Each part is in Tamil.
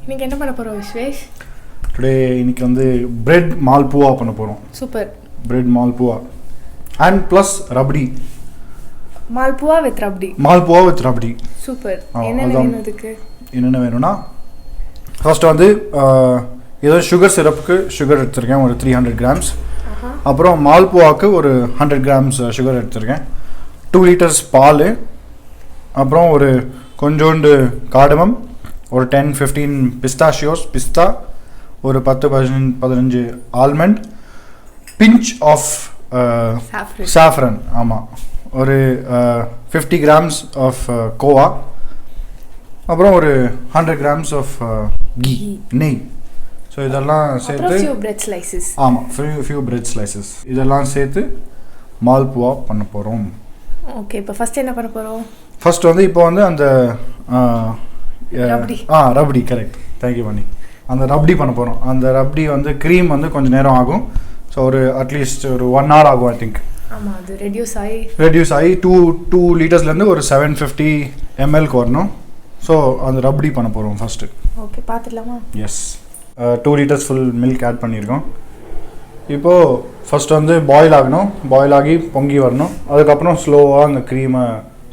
இன்னைக்கு என்ன பண்ண போறோம் விஸ்வேஷ்? டுடே இன்னைக்கு வந்து பிரெட் மால்புவா பண்ண போறோம். Super. Bread malpua and plus rabdi. Malpua with rabdi. Malpua with rabdi. Super. என்ன வேணும் இதுக்கு? என்னென்ன வேணும்னா ஃபர்ஸ்ட் வந்து ஏதோ சுகர் சிரப்புக்கு சுகர் எடுத்துருக்கேன் ஒரு 300 grams. அப்புறம் மால்புவாக்கு ஒரு 100 grams சுகர் எடுத்துருக்கேன். 2 liters பால், அப்புறம் ஒரு கொஞ்சோண்டு காடமம், ஒரு 10-15 பிஸ்தாஷியோஸ் பிஸ்தா, ஒரு 10-15 ஆல்மண்ட், பிஞ்ச் ஆஃப் சாஃப்ரன், ஆமாம், ஒரு 50 grams ஆஃப் கோவா, அப்புறம் ஒரு 100 grams ஆஃப் கீ, நெய். ஸோ இதெல்லாம் சேர்த்து ஆமாம் ஃபியூ பிரெட் ஸ்லைசஸ் இதெல்லாம் சேர்த்து மால்புவா பண்ண போகிறோம். ஓகே, இப்போ ஃபர்ஸ்ட் என்ன பண்ண போகிறோம்? ஃபர்ஸ்ட் வந்து இப்போ வந்து அந்த ரப்டி, கரெக்ட், தேங்க்யூ மணி. அந்த ரப்டி பண்ண போகிறோம். அந்த ரப்டி வந்து க்ரீம் வந்து கொஞ்சம் நேரம் ஆகும். ஸோ ஒரு அட்லீஸ்ட் ஒரு 1 hour ஆகும் ஐ திங்க். ஆமாம், அது ரெடியூஸ் ஆகி 2 liters ஒரு 750 ml வரணும். ஸோ அந்த ரப்டி பண்ண போகிறோம் ஃபர்ஸ்ட்டு. ஓகே, பார்த்துடலாமா? Yes, 2 liters full milk add பண்ணியிருக்கோம். இப்போது ஃபஸ்ட் வந்து பாயில் ஆகணும். பாயில் ஆகி பொங்கி வரணும். அதுக்கப்புறம் ஸ்லோவாக அந்த க்ரீமை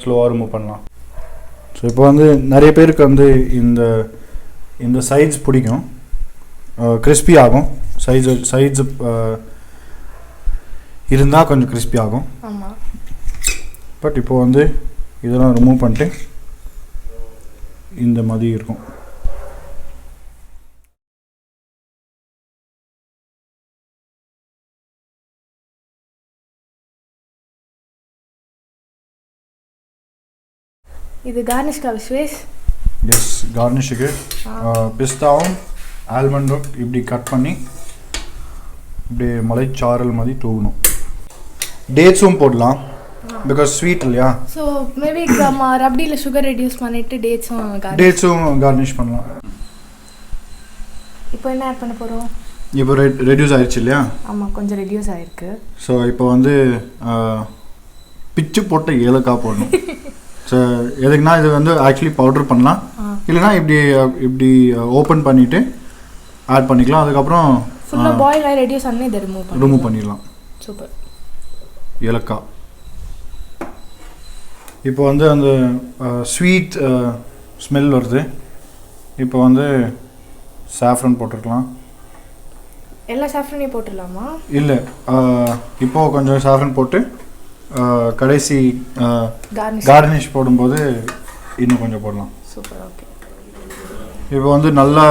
ஸ்லோவாக ரிமூவ் பண்ணலாம். ஸோ இப்போ வந்து நிறைய பேருக்கு வந்து இந்த சைட்ஸ் பிடிக்கும், கிறிஸ்பி ஆகும். சைட்ஸ் இருந்தால் கொஞ்சம் கிறிஸ்பி ஆகும். பட் இப்போ வந்து இதெல்லாம் ரிமூவ் பண்ணிட்டு இந்த மாதிரி இருக்கும். இது கார்னிஷ்கா விஸ்வேஷ்? எஸ், கார்னிஷுக்கு பிஸ்தாவும் ஆல்மண்டும் இப்படி கட் பண்ணி இப்படி மலைச்சாரல் மாதிரி தூவணும். டேட்ஸும் போடலாம், பிகாஸ் ஸ்வீட் இல்லையா. ஸோ மேபி ரப்டியில் சுகர் ரெடியூஸ் பண்ணிவிட்டு டேட்ஸும் கார்னிஷ் பண்ணலாம். இப்போ என்ன ஆட் பண்ண போகிறோம்? இப்போ ரெடியூஸ் ஆயிடுச்சு இல்லையா? ஆமாம், கொஞ்சம் ரெடியூஸ் ஆகிருக்கு. ஸோ இப்போ வந்து பிச்சு போட்ட ஏலக்காய் போடணும். ஸோ எதுக்குன்னா இது வந்து ஆக்சுவலி பவுடர் பண்ணலாம், இல்லைனா இப்படி ஓப்பன் பண்ணிவிட்டு ஆட் பண்ணிக்கலாம். அதுக்கப்புறம் ஃபுல்லாக பாயில் ஆகி ரெடியூஸ் பண்ணி இதை ரிமூவ் பண்ணிடலாம். சூப்பர். ஏலக்காய் இப்போ வந்து அந்த ஸ்வீட் ஸ்மெல் வருது. இப்போ வந்து சாஃப்ரன் போட்டிருக்கலாம். எல்லா சாஃப்ரனையும் போட்டுடலாமா? இல்லை, இப்போது கொஞ்சம் சாஃப்ரன் போட்டு கடைசி கார்னிஷ் போடும்போது இன்னும் கொஞ்சம் போடலாம். சூப்பர். ஓகே, இப்போ வந்து நல்லா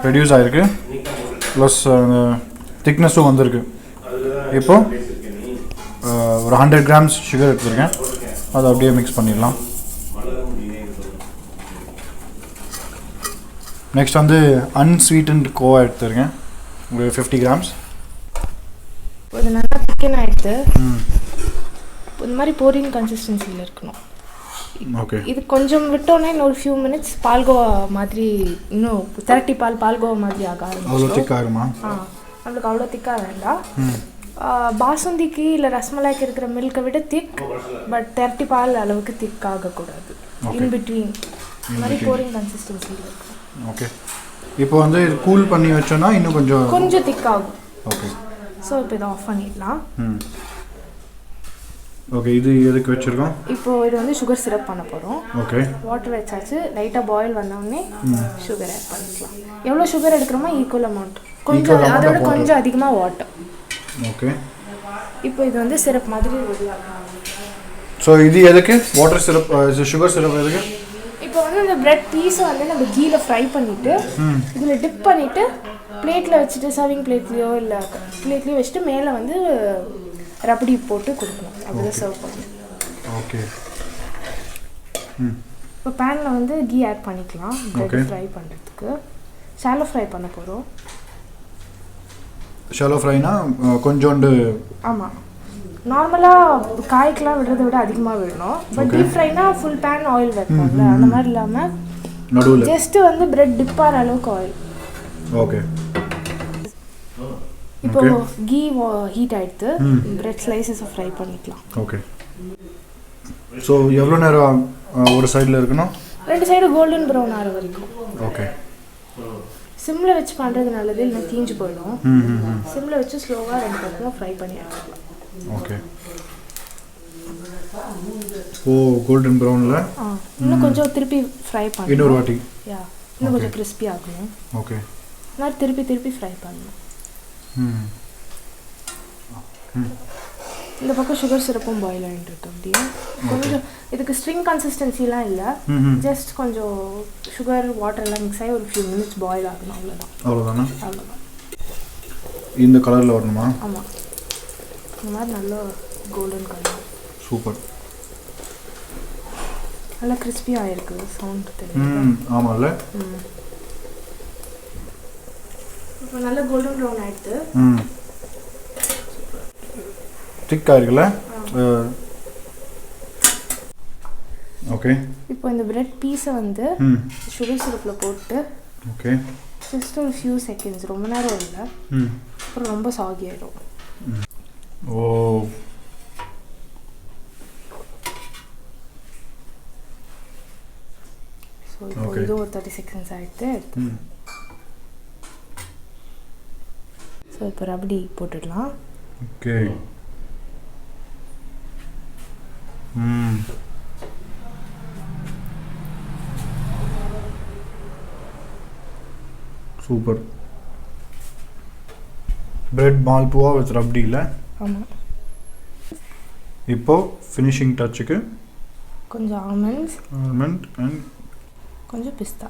ரெடியூஸ் ஆகிருக்கு, ப்ளஸ் திக்னஸும் வந்திருக்கு. இப்போ ஒரு 100 grams சுகர் எடுத்துருக்கேன், அதை அப்படியே மிக்ஸ் பண்ணிடலாம். நெக்ஸ்ட் வந்து அன்ஸ்வீட்டன்ட் கோவா எடுத்துருக்கேன், ஒரு 50 grams. இது நல்லா திக்கன் ஆகிடுது. இந்த மாதிரி போரிங் கன்சிஸ்டன்சியில் இருக்கணும். ஓகே, இது கொஞ்சம் விட்டோன்னே இன்னொரு ஃபியூ மினிட்ஸ் பால்கோவா மாதிரி, இன்னும் திரட்டி பால்கோவா மாதிரி ஆக ஆரம்பிச்சு. அவ்வளோ திக்காக ஆகுமா? நம்மளுக்கு அவ்வளோ திக்காக வேண்டாம். பாசுந்திக்கு இல்லை ரஸ்மலாய்க்கு இருக்கிற மில்கை விட திக், பட் திரட்டி பால் அளவுக்கு திக் ஆகக்கூடாது. இன் பிட்வீன் இந்த மாதிரி போரிங் கன்சிஸ்டன்சியில் இருக்கும். ஓகே, இப்போ வந்து இது கூல் பண்ணி வச்சோன்னா இன்னும் கொஞ்சம் திக் ஆகும். ஓகே, ஸோ இப்போ இதை ஆஃப் பண்ணிடலாம். ஓகே, இது எதுக்கு வச்சுருக்கோம்? இப்போது இது வந்து சுகர் சிரப் பண்ண போகிறோம். ஓகே, வாட்டர் வச்சாச்சு. லைட்டாக பாயில் வந்தோடனே சுகர் ஆட் பண்ணிக்கலாம். எவ்வளோ சுகர் எடுக்கிறோமோ ஈக்குவல் அமௌண்ட், கொஞ்சம் அதோட கொஞ்சம் அதிகமாக வாட்டர். ஓகே, இப்போ இது வந்து சிரப் மாதிரி ரெடியாகும். ஸோ இது எதுக்கு வாட்டர் சிரப், சுகர் சிரப் எதுக்கு? இப்போ வந்து இந்த பிரெட் பீஸை வந்து நம்ம கீயில் ஃப்ரை பண்ணிவிட்டு இதில் டிப் பண்ணிவிட்டு பிளேட்டில் வச்சுட்டு, சர்விங் பிளேட்லேயோ இல்லை பிளேட்லேயோ வச்சுட்டு மேலே வந்து ரப்டி போட்டு கொடுக்கணும். அப்படிதான் சர்வ் பண்ணணும். ஓகே, இப்போ பேனில் வந்து கீ ஆட் பண்ணிக்கலாம். பிரெட் ஃப்ரை பண்ணுறதுக்கு ஷாலோ ஃப்ரை பண்ண போகிறோம். ஷாலோ ஃப்ரைனா கொஞ்சோண்டு? ஆமாம், நார்மலாக காய்க்கெலாம் விடுறத விட அதிகமாக விடணும். பட் டீப் ஃப்ரைனா ஃபுல் பேன் ஆயில் வைப்பாங்கல்ல, அந்த மாதிரி இல்லாமல் நடுவில் ஜஸ்ட்டு வந்து பிரெட் டிப் ஆகிற அளவுக்கு ஆயில். ஓகே, இப்போ கீ ஹீட் ஆகிடுது. பிரெட் ஸ்லைசஸை ஃப்ரை பண்ணிக்கலாம். ஓகே, ஸோ எவ்வளோ நேரம் ஒரு சைடில் இருக்கணும்? 2 சைடு கோல்டன் ப்ரௌன் ஆகிற வரைக்கும். ஓகே, சிம்மில் வச்சு பண்ணுறது நல்லது, இல்லை தீஞ்சு போயிடும். சிம்மில் வச்சு ஸ்லோவாக 2 பக்கமும் ஃப்ரை பண்ணி எடுத்துக்கலாம். ஓகே. ஓ கோல்டன் ப்ரௌனில் இன்னும் கொஞ்சம் திருப்பி ஃப்ரை பண்ணணும். இன்னொரு வாட்டி இன்னும் கொஞ்சம் கிறிஸ்பி ஆகணும். ஓகே. நான் திருப்பி ஃப்ரை பண்ணணும். இந்த பக்கம் சுகர் சிரப்பும் பாயில் ஆகிட்டு இருக்கு. அப்படியே கொஞ்சம் இதுக்கு ஸ்ட்ரிங் கன்சிஸ்டன்சிலாம் இல்லை, ஜஸ்ட் கொஞ்சம் சுகர் வாட்டர்லாம் மிக்ஸ் ஆகி ஒரு ஃபியூ மினிட்ஸ் பாயில் ஆகணும். அவ்வளோதானா? அவ்வளோதான். இந்த கலரில் வரணுமா? ஆமாம், இந்த மாதிரி நல்ல கோல்டன் கலர். சூப்பர். நல்லா கிறிஸ்பியாக ஆகிருக்கு. சவுண்ட் தெரியுது. ஆமாம்ல. இப்போ நல்ல கோல்டன் ப்ரௌன் ஆகிடுது. திக்காக இருக்குல்ல? ஓகே. இப்போ இந்த பிரெட் பீஸை வந்து சுகர் சிரப்பில் போட்டு ஓகே ஜஸ்ட் ஒரு ஃபியூ செகண்ட்ஸ், ரொம்ப நேரம் இல்லை, அப்புறம் ரொம்ப சாகி ஆகிடும். ஓ ஸோ இப்போ இது ஒரு 30 செகண்ட்ஸ் ஆகிடுது. ஸோ இப்போ ரப்டி போட்டுடலாம். Okay. Super. Bread malpua with rabdi இல்லை? ஆமாம். இப்போ ஃபினிஷிங் டச்சுக்கு கொஞ்சம் ஆல்மண்ட் அண்ட் கொஞ்சம் பிஸ்தா.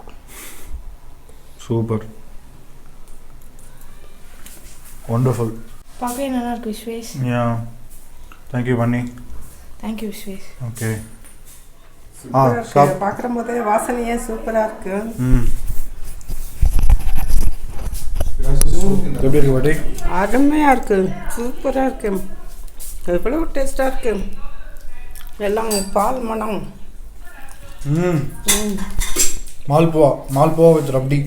சூப்பர். வண்டர்ஃபுல். பார்க்கவே நல்லா இருக்கு விஸ்வேஷ். யா, தேங்க்யூ பண்ணி. தேங்க்யூ விஸ்வேஷ். ஓகே. பார்க்குற போதே வாசனையே சூப்பராக இருக்கு. எப்படி இருக்கு பாட்டி? அருமையாக இருக்கு, சூப்பராக இருக்கு, எவ்வளோ டேஸ்டாக இருக்கு. எல்லாம் பால் மனம். மால்புவா வித் ரப்டி.